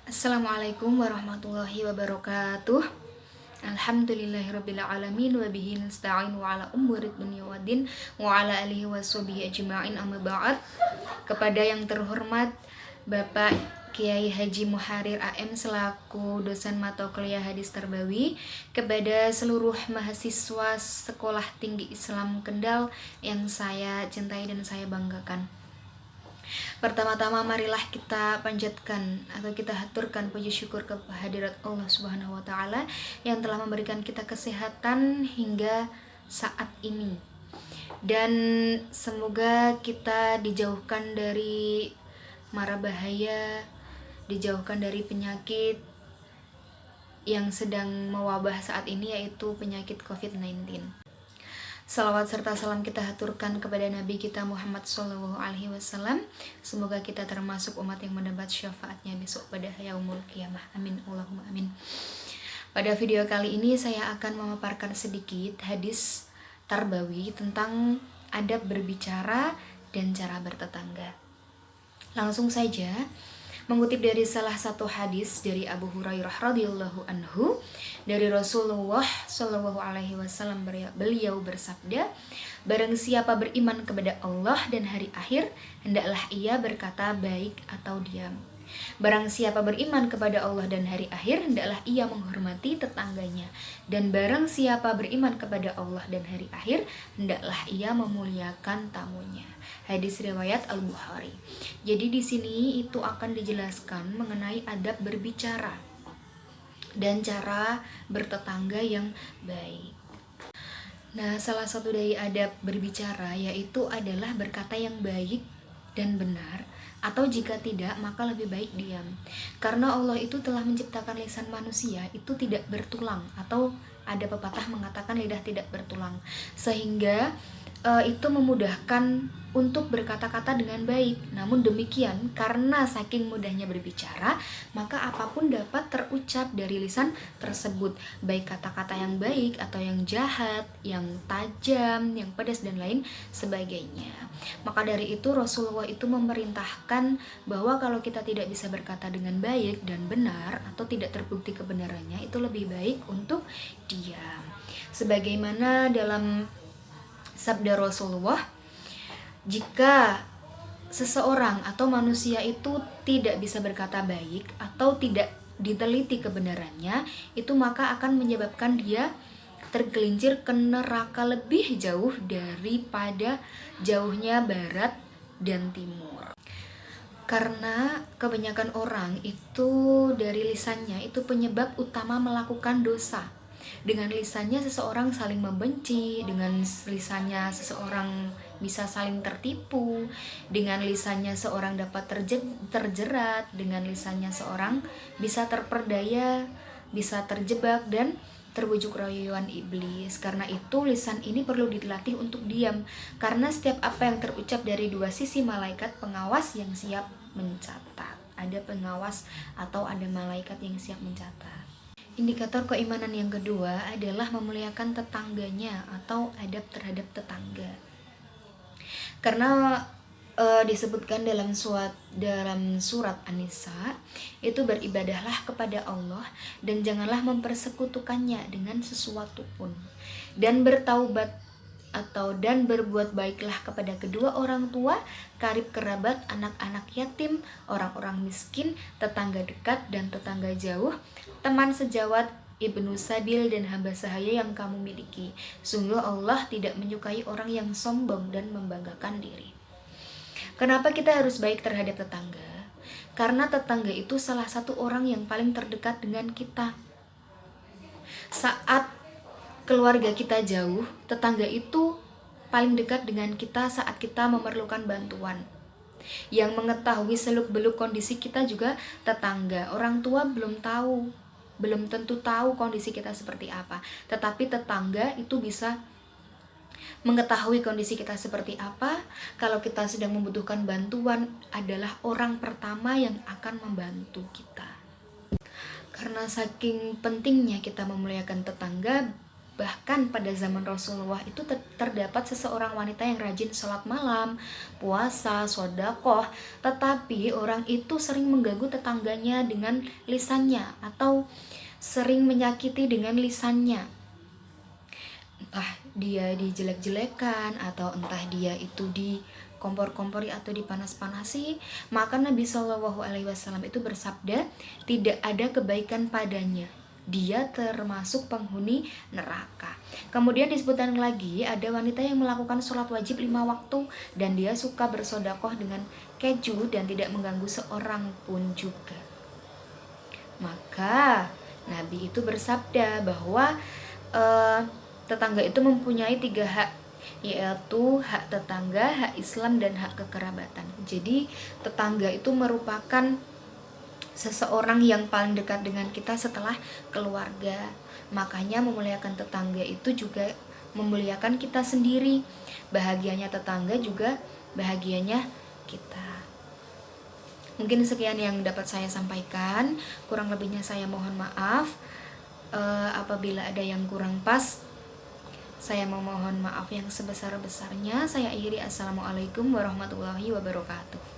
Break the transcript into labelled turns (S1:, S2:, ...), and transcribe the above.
S1: Assalamualaikum warahmatullahi wabarakatuh. Alhamdulillahirrabbilalamin. Wabihi nasta'in wa ala umurid dunia waddin wa ala alihi washabihi ajma'in, amma ba'd. Kepada yang terhormat Bapak Kiai Haji Muharir AM selaku dosen mata kuliah hadis Tarbawi, kepada seluruh mahasiswa Sekolah Tinggi Islam Kendal yang saya cintai dan saya banggakan. Pertama-tama marilah kita panjatkan atau kita haturkan puji syukur kehadirat Allah Subhanahu wa taala yang telah memberikan kita kesehatan hingga saat ini. Dan semoga kita dijauhkan dari mara bahaya, dijauhkan dari penyakit yang sedang mewabah saat ini, yaitu penyakit COVID-19. Salawat serta salam kita haturkan kepada Nabi kita Muhammad SAW. Semoga kita termasuk umat yang mendapat syafaatnya besok pada yaumul qiyamah. Amin Allahumma amin. Pada video kali ini saya akan memaparkan sedikit hadis Tarbawi tentang adab berbicara dan cara bertetangga. Langsung saja, mengutip dari salah satu hadis dari Abu Hurairah radhiyallahu anhu, dari Rasulullah Shallallahu alaihi wasallam, beliau bersabda, barang siapa beriman kepada Allah dan hari akhir, hendaklah ia berkata baik atau diam. Barang siapa beriman kepada Allah dan hari akhir, hendaklah ia menghormati tetangganya. Dan barang siapa beriman kepada Allah dan hari akhir, hendaklah ia memuliakan tamunya. Hadis riwayat Al-Bukhari. Jadi di sini itu akan dijelaskan mengenai adab berbicara dan cara bertetangga yang baik. Nah, salah satu dari adab berbicara yaitu adalah berkata yang baik dan benar, atau jika tidak maka lebih baik diam. Karena Allah itu telah menciptakan lisan manusia itu tidak bertulang, atau ada pepatah mengatakan lidah tidak bertulang, sehingga itu memudahkan untuk berkata-kata dengan baik. Namun demikian, karena saking mudahnya berbicara, maka apapun dapat terucap dari lisan tersebut, baik kata-kata yang baik atau yang jahat, yang tajam, yang pedas dan lain sebagainya. Maka dari itu Rasulullah itu memerintahkan bahwa kalau kita tidak bisa berkata dengan baik dan benar, atau tidak terbukti kebenarannya, itu lebih baik untuk diam. Sebagaimana dalam sabda Rasulullah, jika seseorang atau manusia itu tidak bisa berkata baik atau tidak diteliti kebenarannya, itu maka akan menyebabkan dia tergelincir ke neraka lebih jauh daripada jauhnya barat dan timur. Karena kebanyakan orang itu dari lisannya itu penyebab utama melakukan dosa. Dengan lisannya seseorang saling membenci, dengan lisannya seseorang bisa saling tertipu, dengan lisannya seorang dapat terjerat, dengan lisannya seorang bisa terperdaya, bisa terjebak dan terbujuk rayuan iblis. Karena itu lisan ini perlu dilatih untuk diam, karena setiap apa yang terucap dari dua sisi malaikat pengawas yang siap mencatat. Ada pengawas atau ada malaikat yang siap mencatat. Indikator keimanan yang kedua adalah memuliakan tetangganya atau adab terhadap tetangga. Karena disebutkan dalam surat An-Nisa itu, beribadahlah kepada Allah dan janganlah mempersekutukannya dengan sesuatu pun, dan bertaubat dan berbuat baiklah kepada kedua orang tua, karib kerabat, anak-anak yatim, orang-orang miskin, tetangga dekat dan tetangga jauh, teman sejawat, ibnu sabil dan hamba sahaya yang kamu miliki. Sungguh Allah tidak menyukai orang yang sombong dan membanggakan diri. Kenapa kita harus baik terhadap tetangga? Karena tetangga itu salah satu orang yang paling terdekat dengan kita. Saat keluarga kita jauh, tetangga itu paling dekat dengan kita saat kita memerlukan bantuan. Yang mengetahui seluk-beluk kondisi kita juga tetangga. Orang tua belum tentu tahu kondisi kita seperti apa, tetapi tetangga itu bisa mengetahui kondisi kita seperti apa. Kalau kita sedang membutuhkan bantuan, adalah orang pertama yang akan membantu kita. Karena saking pentingnya kita memuliakan tetangga, Bahkan pada zaman Rasulullah itu terdapat seseorang wanita yang rajin sholat malam, puasa, sodakoh, tetapi orang itu sering mengganggu tetangganya dengan lisannya atau sering menyakiti dengan lisannya. Entah dia dijelek-jelekan atau entah dia itu dikompor-kompori atau dipanas-panasi, maka Nabi Shallallahu Alaihi Wasallam itu bersabda, tidak ada kebaikan padanya, dia termasuk penghuni neraka. Kemudian disebutkan lagi ada wanita yang melakukan sholat wajib 5 waktu dan dia suka bersodakoh dengan keju dan tidak mengganggu seorang pun juga. Maka Nabi itu bersabda bahwa tetangga itu mempunyai 3 hak, yaitu hak tetangga, hak Islam, dan hak kekerabatan. Jadi tetangga itu merupakan seseorang yang paling dekat dengan kita setelah keluarga. Makanya memuliakan tetangga itu juga memuliakan kita sendiri. Bahagianya tetangga juga bahagianya kita. Mungkin sekian yang dapat saya sampaikan. Kurang lebihnya saya mohon maaf. Apabila ada yang kurang pas, saya memohon maaf yang sebesar-besarnya. Saya akhiri. Assalamualaikum warahmatullahi wabarakatuh.